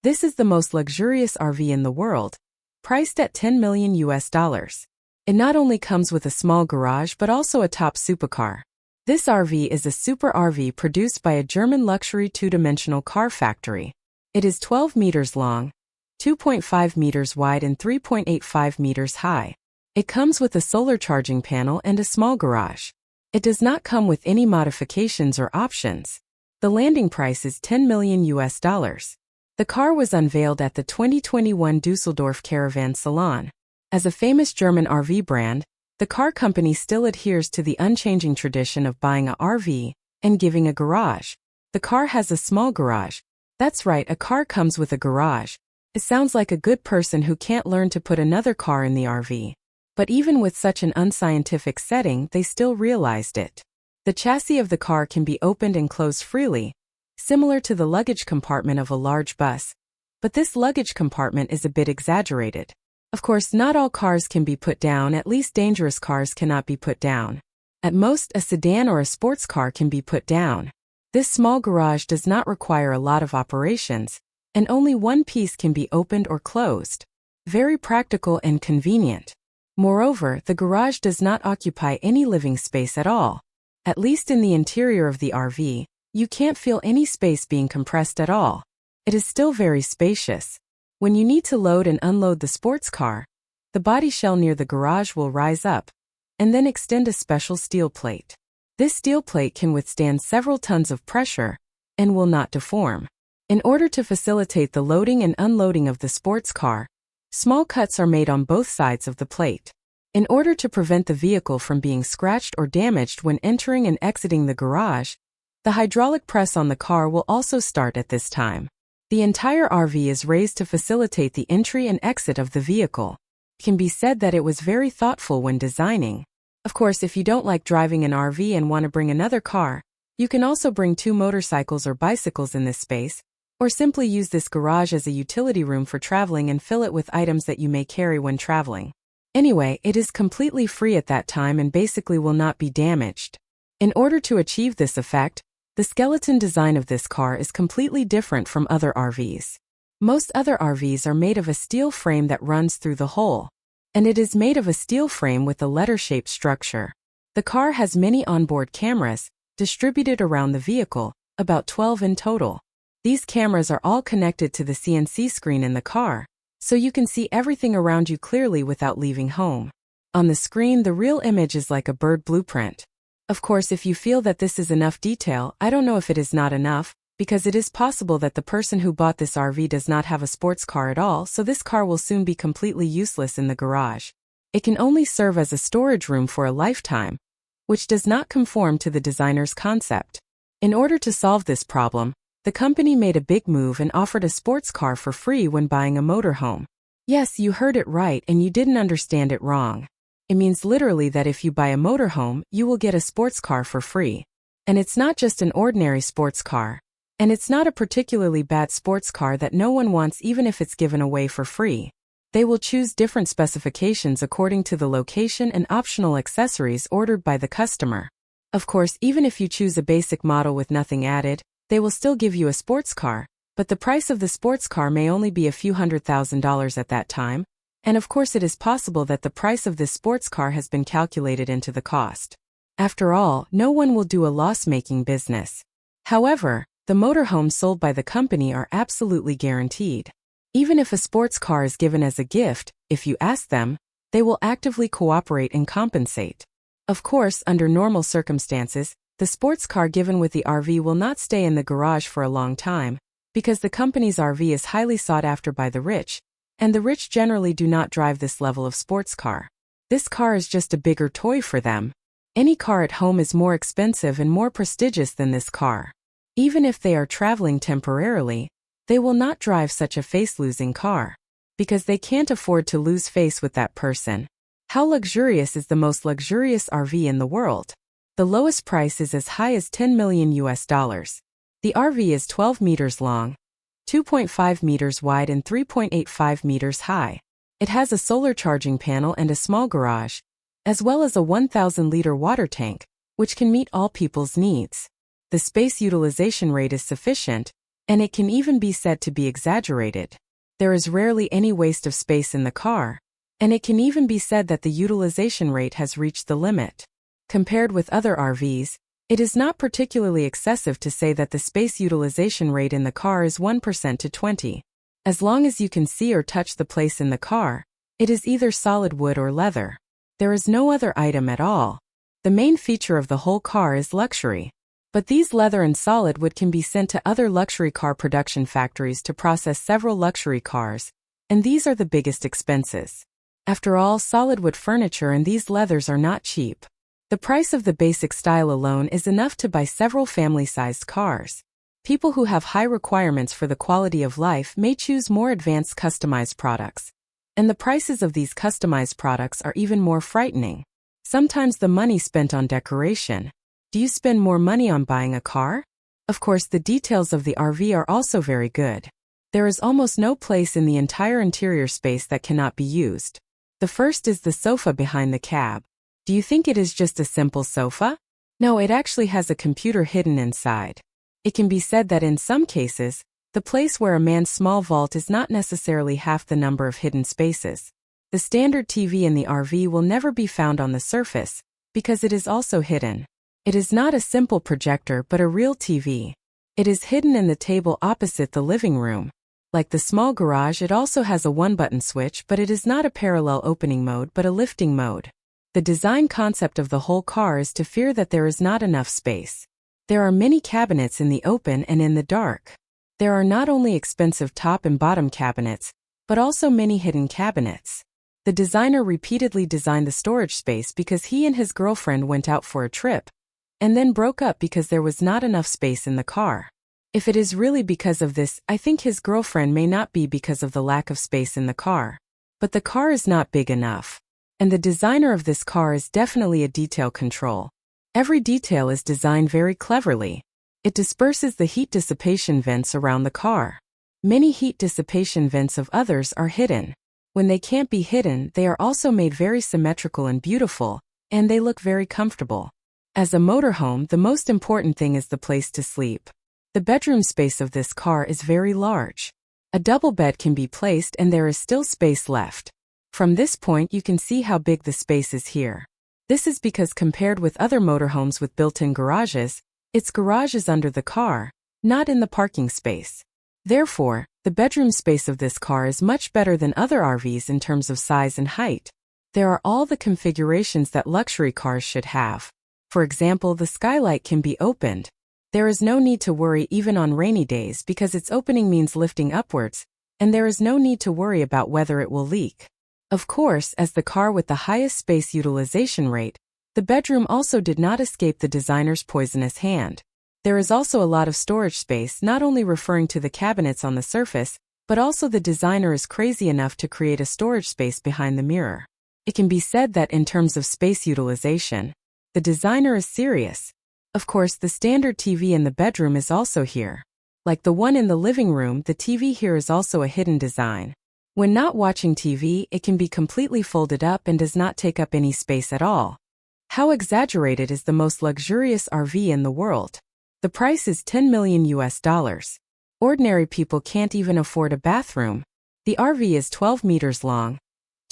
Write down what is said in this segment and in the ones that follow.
This is the most luxurious RV in the world, priced at $10 million US. It not only comes with a small garage but also a top supercar. This RV is a super RV produced by a German luxury two-dimensional car factory. It is 12 meters long, 2.5 meters wide and 3.85 meters high. It comes with a solar charging panel and a small garage. It does not come with any modifications or options. The landing price is $10 million US. The car was unveiled at the 2021 Düsseldorf Caravan Salon. As a famous German RV brand, the car company still adheres to the unchanging tradition of buying a RV and giving a garage. The car has a small garage. That's right, a car comes with a garage. It sounds like a good person who can't learn to put another car in the RV. But even with such an unscientific setting, they still realized it. The chassis of the car can be opened and closed freely, similar to the luggage compartment of a large bus. But this luggage compartment is a bit exaggerated. Of course, not all cars can be put down, at least dangerous cars cannot be put down. At most, a sedan or a sports car can be put down. This small garage does not require a lot of operations, and only one piece can be opened or closed. Very practical and convenient. Moreover, the garage does not occupy any living space at all. At least in the interior of the RV, you can't feel any space being compressed at all. It is still very spacious. When you need to load and unload the sports car, the body shell near the garage will rise up and then extend a special steel plate. This steel plate can withstand several tons of pressure and will not deform. In order to facilitate the loading and unloading of the sports car, small cuts are made on both sides of the plate. In order to prevent the vehicle from being scratched or damaged when entering and exiting the garage, the hydraulic press on the car will also start at this time. The entire RV is raised to facilitate the entry and exit of the vehicle. It can be said that it was very thoughtful when designing. Of course, if you don't like driving an RV and want to bring another car, you can also bring 2 motorcycles or bicycles in this space, or simply use this garage as a utility room for traveling and fill it with items that you may carry when traveling. Anyway, it is completely free at that time and basically will not be damaged. In order to achieve this effect, the skeleton design of this car is completely different from other RVs. Most other RVs are made of a steel frame that runs through the hole, and it is made of a steel frame with a letter-shaped structure. The car has many onboard cameras, distributed around the vehicle, about 12 in total. These cameras are all connected to the CNC screen in the car, so you can see everything around you clearly without leaving home. On the screen, the real image is like a bird blueprint. Of course, if you feel that this is enough detail, I don't know if it is not enough, because it is possible that the person who bought this RV does not have a sports car at all, so this car will soon be completely useless in the garage. It can only serve as a storage room for a lifetime, which does not conform to the designer's concept. In order to solve this problem, the company made a big move and offered a sports car for free when buying a motorhome. Yes, you heard it right and you didn't understand it wrong. It means literally that if you buy a motorhome, you will get a sports car for free. And it's not just an ordinary sports car. And it's not a particularly bad sports car that no one wants even if it's given away for free. They will choose different specifications according to the location and optional accessories ordered by the customer. Of course, even if you choose a basic model with nothing added, they will still give you a sports car, but the price of the sports car may only be a few $100,000 at that time. And of course it is possible that the price of this sports car has been calculated into the cost. After all, no one will do a loss-making business. However, the motorhomes sold by the company are absolutely guaranteed. Even if a sports car is given as a gift, if you ask them, they will actively cooperate and compensate. Of course, under normal circumstances, the sports car given with the RV will not stay in the garage for a long time, because the company's RV is highly sought after by the rich, and the rich generally do not drive this level of sports car. This car is just a bigger toy for them. Any car at home is more expensive and more prestigious than this car. Even if they are traveling temporarily, they will not drive such a face-losing car, because they can't afford to lose face with that person. How luxurious is the most luxurious RV in the world? The lowest price is as high as $10 million US. The RV is 12 meters long, 2.5 meters wide and 3.85 meters high. It has a solar charging panel and a small garage, as well as a 1,000-liter water tank, which can meet all people's needs. The space utilization rate is sufficient, And it can even be said to be exaggerated. There is rarely any waste of space in the car, and it can even be said that the utilization rate has reached the limit. Compared with other RVs, it is not particularly excessive to say that the space utilization rate in the car is 1% to 20%. As long as you can see or touch the place in the car, it is either solid wood or leather. There is no other item at all. The main feature of the whole car is luxury. But these leather and solid wood can be sent to other luxury car production factories to process several luxury cars, and these are the biggest expenses. After all, solid wood furniture and these leathers are not cheap. The price of the basic style alone is enough to buy several family-sized cars. People who have high requirements for the quality of life may choose more advanced customized products. And the prices of these customized products are even more frightening. Sometimes the money spent on decoration. Do you spend more money on buying a car? Of course, the details of the RV are also very good. There is almost no place in the entire interior space that cannot be used. The first is the sofa behind the cab. Do you think it is just a simple sofa? No, it actually has a computer hidden inside. It can be said that in some cases, the place where a man's small vault is not necessarily half the number of hidden spaces. The standard TV in the RV will never be found on the surface, because it is also hidden. It is not a simple projector but a real TV. It is hidden in the table opposite the living room. Like the small garage, it also has a one-button switch, but it is not a parallel opening mode but a lifting mode. The design concept of the whole car is to fear that there is not enough space. There are many cabinets in the open and in the dark. There are not only expensive top and bottom cabinets, but also many hidden cabinets. The designer repeatedly designed the storage space because he and his girlfriend went out for a trip, and then broke up because there was not enough space in the car. If it is really because of this, I think his girlfriend may not be because of the lack of space in the car. But the car is not big enough. And the designer of this car is definitely a detail control. Every detail is designed very cleverly. It disperses the heat dissipation vents around the car. Many heat dissipation vents of others are hidden. When they can't be hidden, they are also made very symmetrical and beautiful, and they look very comfortable. As a motorhome, the most important thing is the place to sleep. The bedroom space of this car is very large. A double bed can be placed and there is still space left. From this point you can see how big the space is here. This is because compared with other motorhomes with built-in garages, its garage is under the car, not in the parking space. Therefore, the bedroom space of this car is much better than other RVs in terms of size and height. There are all the configurations that luxury cars should have. For example, the skylight can be opened. There is no need to worry even on rainy days because its opening means lifting upwards, and there is no need to worry about whether it will leak. Of course, as the car with the highest space utilization rate, the bedroom also did not escape the designer's poisonous hand. There is also a lot of storage space, not only referring to the cabinets on the surface, but also the designer is crazy enough to create a storage space behind the mirror. It can be said that in terms of space utilization, the designer is serious. Of course, the standard TV in the bedroom is also here. Like the one in the living room, the TV here is also a hidden design. When not watching TV, it can be completely folded up and does not take up any space at all. How exaggerated is the most luxurious RV in the world? The price is $10 million US. Ordinary people can't even afford a bathroom. The RV is 12 meters long,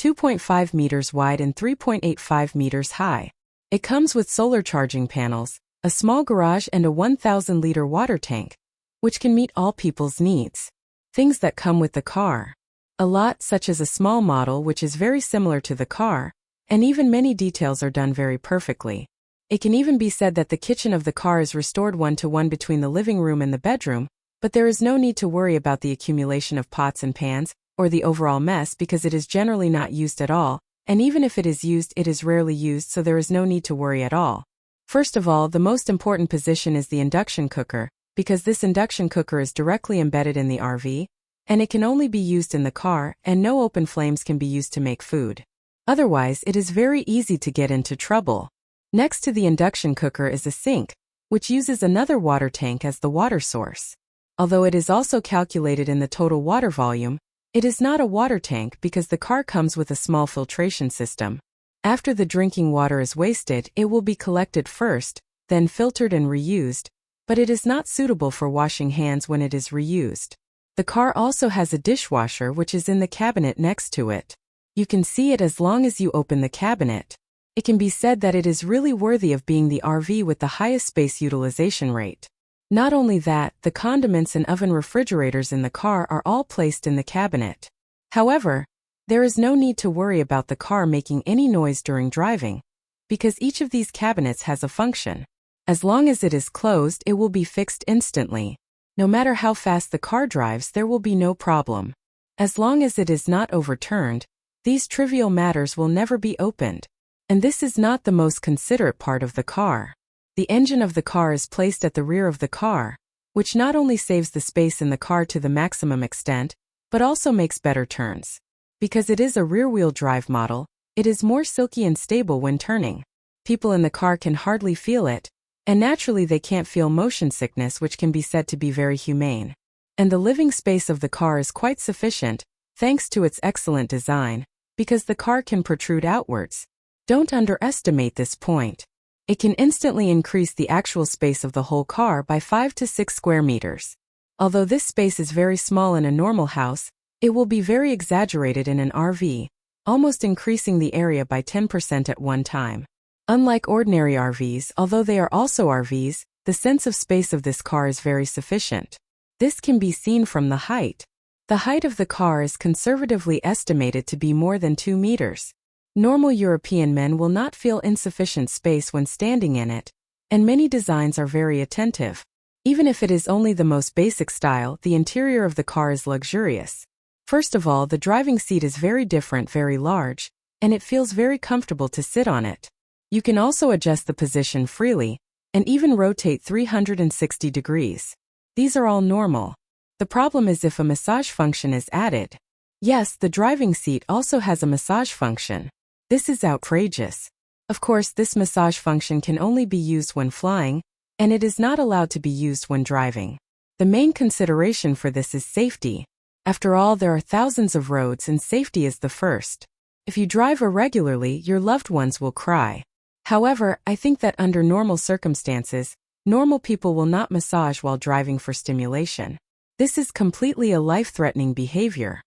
2.5 meters wide and 3.85 meters high. It comes with solar charging panels, a small garage and a 1,000-liter water tank, which can meet all people's needs. Things that come with the car. A lot, such as a small model which is very similar to the car, and even many details are done very perfectly. It can even be said that the kitchen of the car is restored one-to-one between the living room and the bedroom, but there is no need to worry about the accumulation of pots and pans, or the overall mess because it is generally not used at all, and even if it is used, it is rarely used, so there is no need to worry at all. First of all, the most important position is the induction cooker, because this induction cooker is directly embedded in the RV, and it can only be used in the car, and no open flames can be used to make food. Otherwise, it is very easy to get into trouble. Next to the induction cooker is a sink, which uses another water tank as the water source. Although it is also calculated in the total water volume, it is not a water tank because the car comes with a small filtration system. After the drinking water is wasted, it will be collected first, then filtered and reused, but it is not suitable for washing hands when it is reused. The car also has a dishwasher which is in the cabinet next to it. You can see it as long as you open the cabinet. It can be said that it is really worthy of being the RV with the highest space utilization rate. Not only that, the condiments and oven refrigerators in the car are all placed in the cabinet. However, there is no need to worry about the car making any noise during driving, because each of these cabinets has a function. As long as it is closed, it will be fixed instantly. No matter how fast the car drives, there will be no problem. As long as it is not overturned, these trivial matters will never be opened. And this is not the most considerate part of the car. The engine of the car is placed at the rear of the car, which not only saves the space in the car to the maximum extent, but also makes better turns. Because it is a rear-wheel drive model, it is more silky and stable when turning. People in the car can hardly feel it, and naturally they can't feel motion sickness, which can be said to be very humane. And the living space of the car is quite sufficient, thanks to its excellent design, because the car can protrude outwards. Don't underestimate this point. It can instantly increase the actual space of the whole car by 5 to 6 square meters. Although this space is very small in a normal house, it will be very exaggerated in an RV, almost increasing the area by 10% at one time. Unlike ordinary RVs, although they are also RVs, the sense of space of this car is very sufficient. This can be seen from the height. The height of the car is conservatively estimated to be more than 2 meters. Normal European men will not feel insufficient space when standing in it, and many designs are very attentive. Even if it is only the most basic style, the interior of the car is luxurious. First of all, the driving seat is very different, very large, and it feels very comfortable to sit on it. You can also adjust the position freely, and even rotate 360 degrees. These are all normal. The problem is if a massage function is added. Yes, the driving seat also has a massage function. This is outrageous. Of course, this massage function can only be used when flying, and it is not allowed to be used when driving. The main consideration for this is safety. After all, there are thousands of roads and safety is the first. If you drive irregularly, your loved ones will cry. However, I think that under normal circumstances, normal people will not massage while driving for stimulation. This is completely a life-threatening behavior.